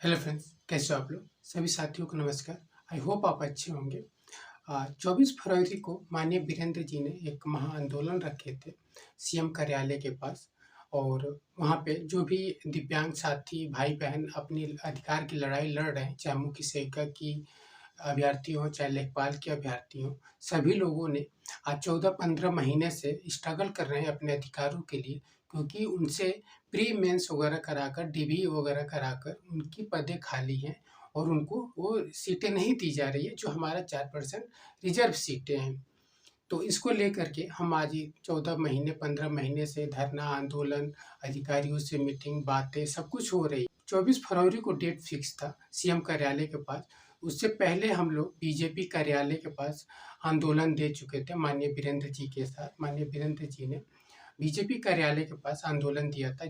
Hello friends, कैसे हो आप लोग? सभी साथियों को नमस्कार। आई होप आप अच्छे होंगे। 24 फरवरी को माननीय वीरेंद्र जी ने एक महाआंदोलन रखे थे सीएम कार्यालय के पास। और वहाँ पे जो भी दिव्यांग साथी भाई बहन अपनी अधिकार की लड़ाई लड़ रहे हैं, चाहे मुख्य सेविका की अभ्यर्थी हो चाहे लेखपाल के अभ्यर्थी हो, सभी लोगों ने आज 14-15 महीने से स्ट्रगल कर रहे हैं अपने अधिकारों के लिए, क्योंकि उनसे प्री मेंस वगैरह कराकर डीबी वगैरह कराकर उनकी पदें खाली हैं और उनको वो सीटें नहीं दी जा रही है जो हमारा 4% रिजर्व सीटें हैं। तो इसको लेकर के हम आज 14 महीने 15 महीने से धरना आंदोलन, अधिकारियों से मीटिंग, बातें सब कुछ हो रही। 24 फरवरी को डेट फिक्स था सीएम कार्यालय के पास। उससे पहले हम लोग बीजेपी कार्यालय के पास आंदोलन दे चुके थे माननीय वीरेंद्र जी के साथ। माननीय वीरेंद्र जी ने बीजेपी कार्यालय के पास आंदोलन दिया था,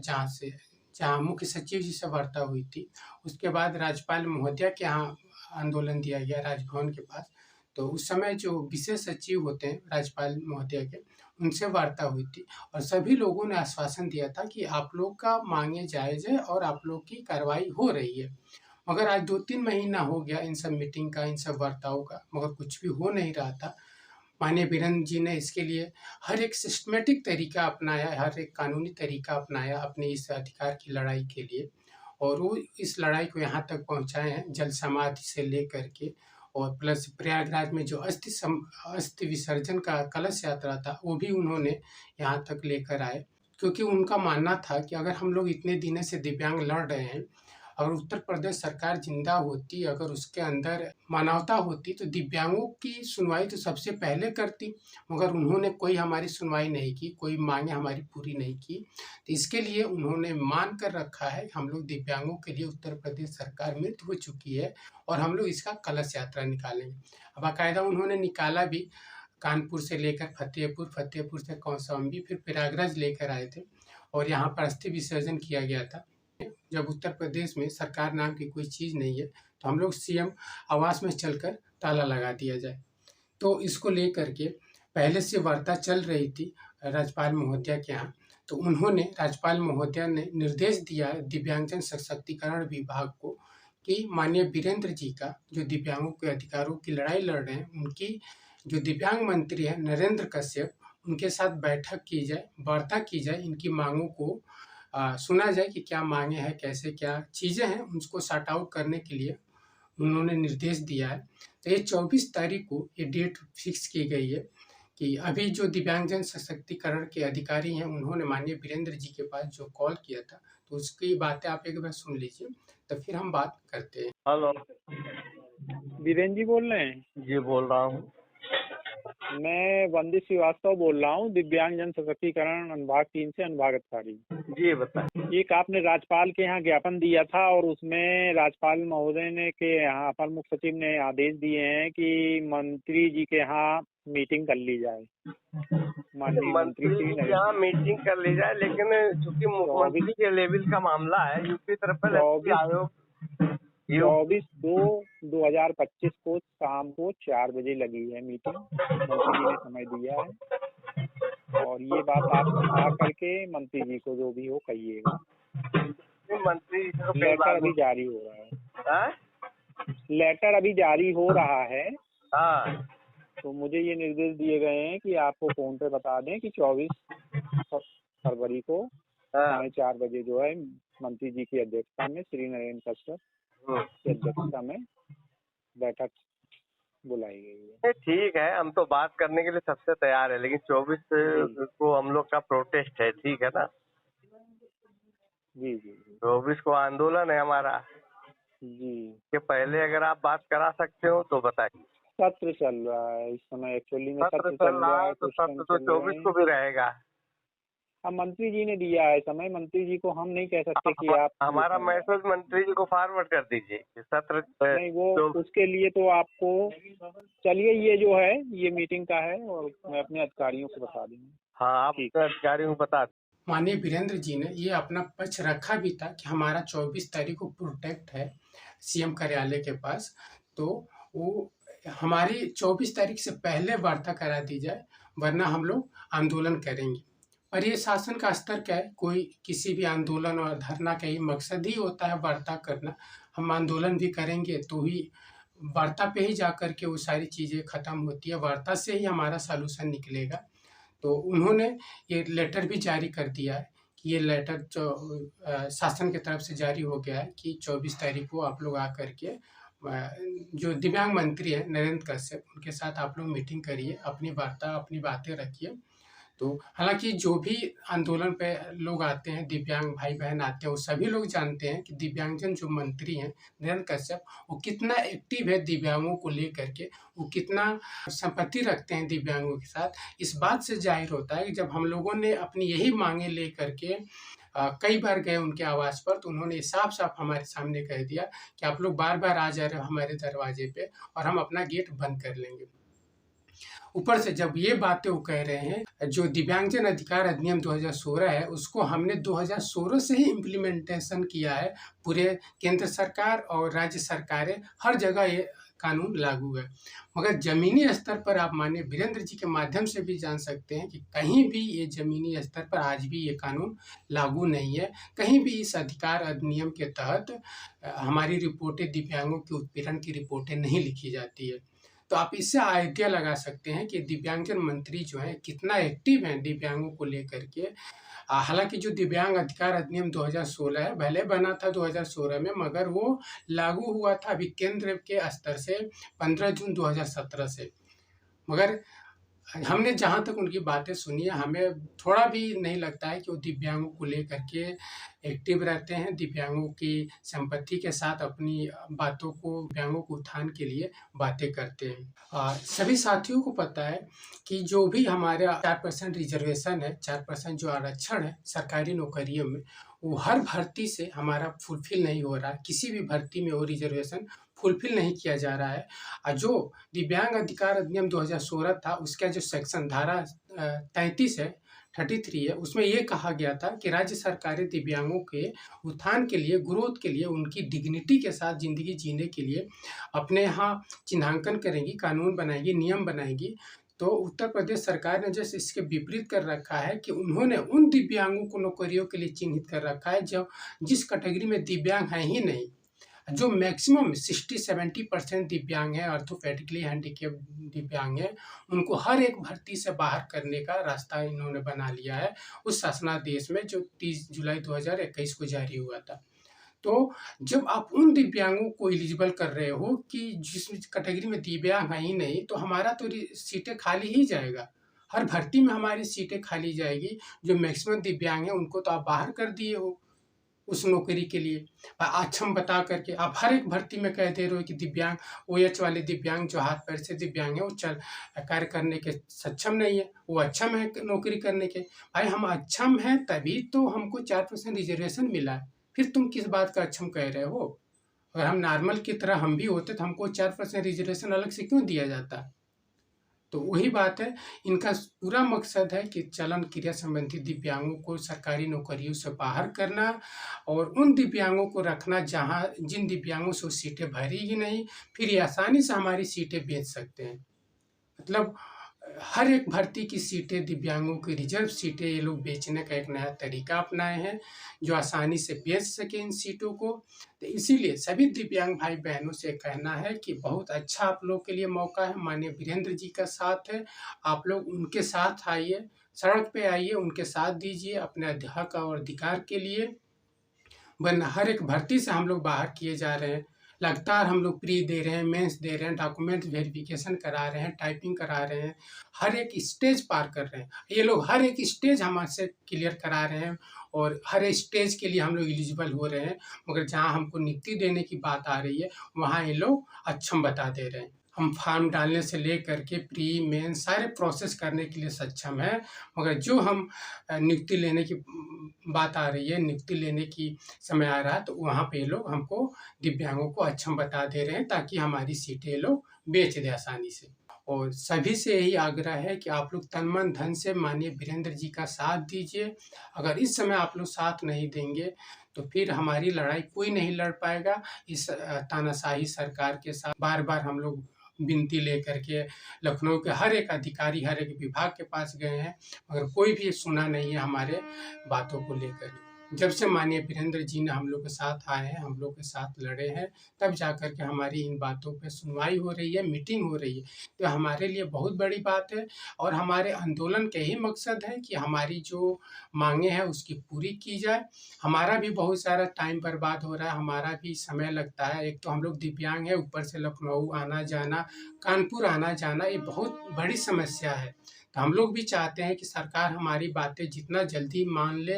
जहाँ मुख्य सचिव जी से वार्ता हुई थी। उसके बाद राज्यपाल महोदया के यहाँ आंदोलन दिया गया राजभवन के पास। तो उस समय जो विशेष सचिव होते हैं राज्यपाल महोदया के, उनसे वार्ता हुई थी और सभी लोगों ने आश्वासन दिया था कि आप लोग का मांगे जायज़ है और आप लोग की कार्रवाई हो रही है। मगर आज 2-3 महीना हो गया इन सब मीटिंग का, इन सब वार्ताओं का, मगर कुछ भी हो नहीं रहा था। माननीय बीरेंद्र जी ने इसके लिए हर एक सिस्टमेटिक तरीका अपनाया, हर एक कानूनी तरीका अपनाया अपने इस अधिकार की लड़ाई के लिए, और वो इस लड़ाई को यहाँ तक पहुँचाए हैं जल समाधि से लेकर के। और प्लस प्रयागराज में जो अस्थि विसर्जन का कलश यात्रा था, वो भी उन्होंने यहाँ तक लेकर आए, क्योंकि उनका मानना था कि अगर हम लोग इतने दिनों से दिव्यांग लड़ रहे हैं, अगर उत्तर प्रदेश सरकार जिंदा होती, अगर उसके अंदर मानवता होती, तो दिव्यांगों की सुनवाई तो सबसे पहले करती। मगर उन्होंने कोई हमारी सुनवाई नहीं की, कोई मांगे हमारी पूरी नहीं की। तो इसके लिए उन्होंने मान कर रखा है हम लोग दिव्यांगों के लिए उत्तर प्रदेश सरकार मृत हो चुकी है और हम लोग इसका कलश यात्रा निकालेंगे। अब बाकायदा उन्होंने निकाला भी, कानपुर से लेकर फतेहपुर, फतेहपुर से कौशाम्बी, फिर प्रयागराज लेकर आए थे और यहाँ पर अस्थि विसर्जन किया गया था। जब उत्तर प्रदेश में सरकार नाम की कोई चीज़ नहीं है, तो हम लोग सीएम आवास में चलकर ताला लगा दिया जाए। तो इसको लेकर के पहले से वार्ता चल रही थी राज्यपाल महोदया के यहाँ। तो उन्होंने, राज्यपाल महोदया ने निर्देश दिया दिव्यांगजन सशक्तिकरण विभाग को कि माननीय वीरेंद्र जी का जो दिव्यांगों के अधिकारों की लड़ाई लड़ रहे हैं, उनकी जो दिव्यांग मंत्री हैं नरेंद्र कश्यप, उनके साथ बैठक की जाए, वार्ता की जाए, इनकी मांगों को सुना जाए कि क्या मांगे हैं, कैसे क्या चीज़ें हैं, उसको सॉर्ट आउट करने के लिए उन्होंने निर्देश दिया है। तो ये 24 तारीख को ये डेट फिक्स की गई है कि अभी जो दिव्यांगजन सशक्तिकरण के अधिकारी हैं, उन्होंने माननीय वीरेंद्र जी के पास जो कॉल किया था, तो उसकी बातें आप एक बार सुन लीजिए, तो फिर हम बात करते हैं। हेलो, वीरेंद्र जी बोल रहे हैं? जी बोल रहा हूँ। मैं वंदित श्रीवास्तव बोल रहा हूँ, दिव्यांग जन सशक्तिकरण अनुभाग 3 से अनुभाग अधिकारी। जी बताइए। एक आपने राज्यपाल के यहाँ ज्ञापन दिया था और उसमें राज्यपाल महोदय ने के यहाँ अपर मुख्य सचिव ने आदेश दिए हैं कि मंत्री जी के यहाँ मीटिंग कर ली जाए। माननीय मंत्री मंत्री श्री यहाँ मीटिंग कर ली जाए, लेकिन चूंकि मुख्यमंत्री के लेवल का मामला है, यूपी तरफ से आयोग 24/2/2025 को शाम को 4 बजे लगी है मीटिंग। मंत्री जी ने समय दिया है और ये बात आप आ करके मंत्री जी को जो भी हो कहिएगा। मंत्री लेटर अभी जारी हो रहा है। लेटर अभी जारी हो रहा है। हाँ, तो मुझे ये निर्देश दिए गए हैं कि आपको फोन पे बता दें कि 24 फरवरी को 4:30 बजे जो है मंत्री जी की अध्यक्षता में, श्री नरेंद्र कश्यप की अध्यक्षता में बैठक बुलाई गई है। ठीक है, हम तो बात करने के लिए सबसे तैयार है, लेकिन 24 को हम लोग का प्रोटेस्ट है, ठीक है ना? जी जी 24 को आंदोलन है हमारा जी। के पहले अगर आप बात करा सकते हो तो बताइए। सत्र चल रहा है इस समय, एक्चुअली में सत्र चल रहा है, तो सत्र तो 24 को भी रहेगा। अब मंत्री जी ने दिया है समय, मंत्री जी को हम नहीं कह सकते कि आप हमारा मैसेज मंत्री जी को फॉरवर्ड कर दीजिए। सत्र नहीं, वो उसके लिए तो आपको, चलिए ये जो है ये मीटिंग का है और मैं अपने अधिकारियों को बता दूंगा। हाँ, आप अधिकारियों को बता। माननीय वीरेंद्र जी ने ये अपना पक्ष रखा भी था कि हमारा 24 तारीख को प्रोटेक्ट है सीएम कार्यालय के पास, तो वो हमारी 24 तारीख से पहले वार्ता करा दी जाए, वरना हम लोग आंदोलन करेंगे। और ये शासन का स्तर क्या है, कोई किसी भी आंदोलन और धरना का ही मकसद ही होता है वार्ता करना। हम आंदोलन भी करेंगे तो ही वार्ता पे ही जा कर के वो सारी चीज़ें ख़त्म होती है, वार्ता से ही हमारा सॉल्यूशन निकलेगा। तो उन्होंने ये लेटर भी जारी कर दिया है कि ये लेटर जो शासन की तरफ से जारी हो गया है कि 24 तारीख को आप लोग आकर के जो दिव्यांग मंत्री हैं नरेंद्र कश्यप, उनके साथ आप लोग मीटिंग करिए, अपनी वार्ता, अपनी बातें रखिए। तो हालाँकि जो भी आंदोलन पे लोग आते हैं, दिव्यांग भाई-बहन आते हैं, वो सभी लोग जानते हैं कि दिव्यांगजन जो मंत्री हैं, नरेंद्र कश्यप, वो कितना एक्टिव है दिव्यांगों को लेकर के, वो कितना सिम्पैथी रखते हैं दिव्यांगों के साथ। इस बात से ज़ाहिर होता है कि जब हम लोगों ने अपनी यही माँगें लेकर के कई बार गए उनके आवास पर, तो उन्होंने साफ-साफ हमारे सामने कह दिया कि आप लोग बार-बार आ जा रहे हो हमारे दरवाजे पे और हम अपना गेट बंद कर लेंगे। ऊपर से जब ये बातें वो कह रहे हैं, जो दिव्यांगजन अधिकार अधिनियम 2016 है, उसको हमने 2016 से ही इम्प्लीमेंटेशन किया है। पूरे केंद्र सरकार और राज्य सरकारें हर जगह ये कानून लागू है। मगर ज़मीनी स्तर पर आप माननीय वीरेंद्र जी के माध्यम से भी जान सकते हैं कि कहीं भी ये ज़मीनी स्तर पर आज भी ये कानून लागू नहीं है। कहीं भी इस अधिकार अधिनियम के तहत हमारी रिपोर्टें, दिव्यांगों के उत्पीड़न की रिपोर्टें नहीं लिखी जाती है। तो आप इससे आइडिया लगा सकते हैं कि दिव्यांगजन मंत्री जो हैं कितना एक्टिव हैं दिव्यांगों को लेकर के। हालाँकि जो दिव्यांग अधिकार अधिनियम 2016 है, भले बना था 2016 में, मगर वो लागू हुआ था अभी केंद्र के स्तर से 15 जून 2017 से। मगर हमने जहाँ तक उनकी बातें सुनी है, हमें थोड़ा भी नहीं लगता है कि वो दिव्यांगों को लेकर के एक्टिव रहते हैं, दिव्यांगों की सिम्पैथी के साथ अपनी बातों को, दिव्यांगों के उत्थान के लिए बातें करते हैं। सभी साथियों को पता है कि जो भी हमारा 4% रिजर्वेशन है, 4% जो आरक्षण है सरकारी नौकरियों में, वो हर भर्ती से हमारा फुलफ़िल नहीं हो रहा है। किसी भी भर्ती में वो रिजर्वेशन फुलफ़िल नहीं किया जा रहा है। जो दिव्यांग अधिकार अधिनियम 2016 था, उसका जो सेक्शन धारा 33 है, 33 है, उसमें ये कहा गया था कि राज्य सरकारें दिव्यांगों के उत्थान के लिए, ग्रोथ के लिए, उनकी डिग्निटी के साथ ज़िंदगी जीने के लिए अपने यहाँ चिन्हांकन करेंगी, कानून बनाएगी, नियम बनाएगी। तो उत्तर प्रदेश सरकार ने जैसे इसके विपरीत कर रखा है कि उन्होंने उन दिव्यांगों को नौकरियों के लिए चिन्हित कर रखा है जो जिस कैटेगरी में दिव्यांग हैं ही नहीं। जो मैक्सिमम 60-70% दिव्यांग हैं, ऑर्थोपेडिकली हैंडीकैप दिव्यांग हैं, उनको हर एक भर्ती से बाहर करने का रास्ता इन्होंने बना लिया है उस शासनादेश में जो 30 जुलाई 2021 को जारी हुआ था। तो जब आप उन दिव्यांगों को एलिजिबल कर रहे हो कि जिस कैटेगरी में दिव्यांग है ही नहीं, तो हमारा तो सीटें खाली ही जाएगा। हर भर्ती में हमारी सीटें खाली जाएगी। जो मैक्सिमम दिव्यांग हैं उनको तो आप बाहर कर दिए हो उस नौकरी के लिए। अक्षम बता करके आप हर एक भर्ती में कह दे रहे हो कि दिव्यांग, ओएच वाले दिव्यांग जो हाथ पैर से दिव्यांग है, वो कार्य करने के सक्षम नहीं है, वो अक्षम है नौकरी करने के। भाई हम अक्षम हैं तभी तो हमको 4% रिजर्वेशन मिला है, फिर तुम किस बात का अक्षम कह रहे हो? अगर हम नॉर्मल की तरह हम भी होते तो हमको 4% रिजर्वेशन अलग से क्यों दिया जाता? तो वही बात है, इनका पूरा मकसद है कि चलन क्रिया संबंधी दिव्यांगों को सरकारी नौकरियों से बाहर करना और उन दिव्यांगों को रखना जहाँ जिन दिव्यांगों से वो सीटें भरी ही नहीं, फिर ये आसानी से हमारी सीटें बेच सकते हैं। मतलब हर एक भर्ती की सीटें, दिव्यांगों की रिजर्व सीटें ये लोग बेचने का एक नया तरीका अपनाए हैं, जो आसानी से बेच सके इन सीटों को। तो इसीलिए सभी दिव्यांग भाई बहनों से कहना है कि बहुत अच्छा आप लोग के लिए मौका है, माननीय वीरेंद्र जी का साथ है, आप लोग उनके साथ आइए, सड़क पे आइए, उनके साथ दीजिए अपने हक और अधिकार के लिए। वरना हर एक भर्ती से हम लोग बाहर किए जा रहे हैं। लगातार हम लोग प्री दे रहे हैं, मेंस दे रहे हैं, डॉक्यूमेंट वेरिफिकेशन करा रहे हैं, टाइपिंग करा रहे हैं, हर एक स्टेज पार कर रहे हैं। ये लोग हर एक स्टेज हमसे क्लियर करा रहे हैं और हर एक स्टेज के लिए हम लोग एलिजिबल हो रहे हैं, मगर जहाँ हमको नियुक्ति देने की बात आ रही है, वहाँ ये लोग अक्षम बता दे रहे हैं। हम फॉर्म डालने से लेकर के प्री मेन सारे प्रोसेस करने के लिए सक्षम हैं, मगर जो हम नियुक्ति लेने की बात आ रही है, नियुक्ति लेने की समय आ रहा है, तो वहाँ पे ये लोग हमको दिव्यांगों को अक्षम बता दे रहे हैं ताकि हमारी सीटें ये लोग बेच दें आसानी से। और सभी से यही आग्रह है कि आप लोग तन मन धन से माननीय वीरेंद्र जी का साथ दीजिए। अगर इस समय आप लोग साथ नहीं देंगे तो फिर हमारी लड़ाई कोई नहीं लड़ पाएगा। इस तानाशाही सरकार के साथ बार-बार हम लोग विनती लेकर के लखनऊ के हर एक अधिकारी, हर एक विभाग के पास गए हैं, मगर कोई भी सुना नहीं है हमारे बातों को लेकर। जब से माननीय वीरेंद्र जी ने हम लोग के साथ आए हैं, हम लोग के साथ लड़े हैं, तब जाकर के हमारी इन बातों पे सुनवाई हो रही है, मीटिंग हो रही है। तो हमारे लिए बहुत बड़ी बात है और हमारे आंदोलन के ही मकसद है कि हमारी जो मांगे हैं उसकी पूरी की जाए। हमारा भी बहुत सारा टाइम बर्बाद हो रहा है, हमारा भी समय लगता है। एक तो हम लोग दिव्यांग हैं, ऊपर से लखनऊ आना-जाना, कानपुर आना-जाना, ये बहुत बड़ी समस्या है। तो हम लोग भी चाहते हैं कि सरकार हमारी बातें जितना जल्दी मान ले,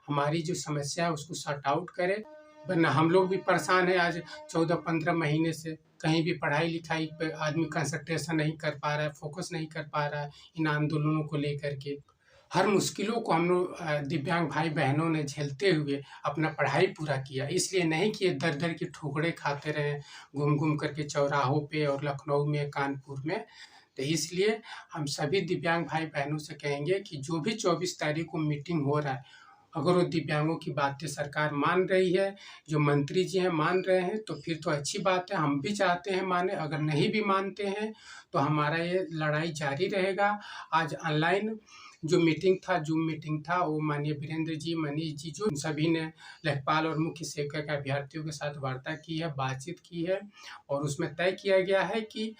हमारी जो समस्या है उसको सॉर्ट आउट करे, वरना हम लोग भी परेशान हैं। आज 14-15 महीने से कहीं भी पढ़ाई-लिखाई पे आदमी कंसंट्रेशन नहीं कर पा रहा है, फोकस नहीं कर पा रहा है इन आंदोलनों को लेकर के। हर मुश्किलों को हम लोग दिव्यांग भाई-बहनों ने झेलते हुए अपना पढ़ाई पूरा किया। इसलिए नहीं कि दर-दर की ठोकरें खाते रहे, घूम-घूम करके चौराहों पे और लखनऊ में, कानपुर में। तो इसलिए हम सभी दिव्यांग भाई-बहनों से कहेंगे कि जो भी 24 तारीख को मीटिंग हो रहा है, अगर वो दिव्यांगों की बातें सरकार मान रही है, जो मंत्री जी हैं मान रहे हैं, तो फिर तो अच्छी बात है, हम भी चाहते हैं माने। अगर नहीं भी मानते हैं, तो हमारा ये लड़ाई जारी रहेगा। आज ऑनलाइन जो मीटिंग था, ज़ूम मीटिंग था, वो माननीय वीरेंद्र जी, मनीष जी, जो सभी ने लेखपाल और मुख्य सेवक अभ्यर्थियों के साथ वार्ता की है, बातचीत की है और उसमें तय किया गया है कि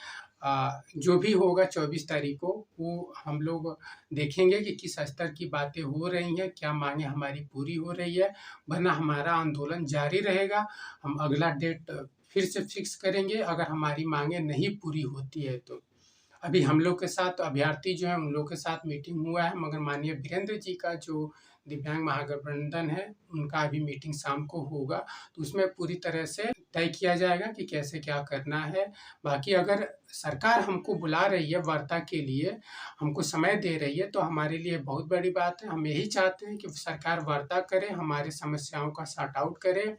जो भी होगा 24 तारीख को, वो हम लोग देखेंगे कि किस स्तर की बातें हो रही हैं, क्या माँगें हमारी पूरी हो रही है, वरना हमारा आंदोलन जारी रहेगा। हम अगला डेट फिर से फिक्स करेंगे अगर हमारी माँगें नहीं पूरी होती है तो। अभी हम लोग के साथ अभ्यर्थी जो हैं उन लोग के साथ मीटिंग हुआ है, मगर माननीय वीरेंद्र जी का जो दिव्यांग महागठबंधन है, उनका अभी मीटिंग शाम को होगा, तो उसमें पूरी तरह से तय किया जाएगा कि कैसे क्या करना है। बाकी अगर सरकार हमको बुला रही है वार्ता के लिए, हमको समय दे रही है, तो हमारे लिए बहुत बड़ी बात है। हम यही चाहते हैं कि सरकार वार्ता करे, हमारी समस्याओं का सॉर्ट आउट करे,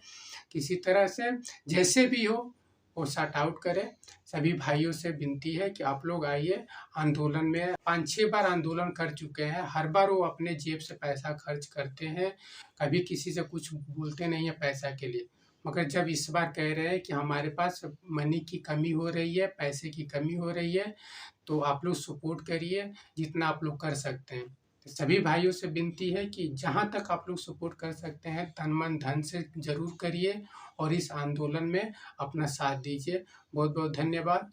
किसी तरह से जैसे भी हो वो सॉर्ट आउट करे। सभी भाइयों से विनती है कि आप लोग आइए आंदोलन में। 5-6 बार आंदोलन कर चुके हैं, हर बार वो अपने जेब से पैसा खर्च करते हैं, कभी किसी से कुछ बोलते नहीं हैं पैसा के लिए। मगर जब इस बार कह रहे हैं कि हमारे पास मनी की कमी हो रही है, पैसे की कमी हो रही है, तो आप लोग सपोर्ट करिए जितना आप लोग कर सकते हैं। तो सभी भाइयों से विनती है कि जहाँ तक आप लोग सपोर्ट कर सकते हैं, तन मन धन से ज़रूर करिए और इस आंदोलन में अपना साथ दीजिए। बहुत बहुत धन्यवाद।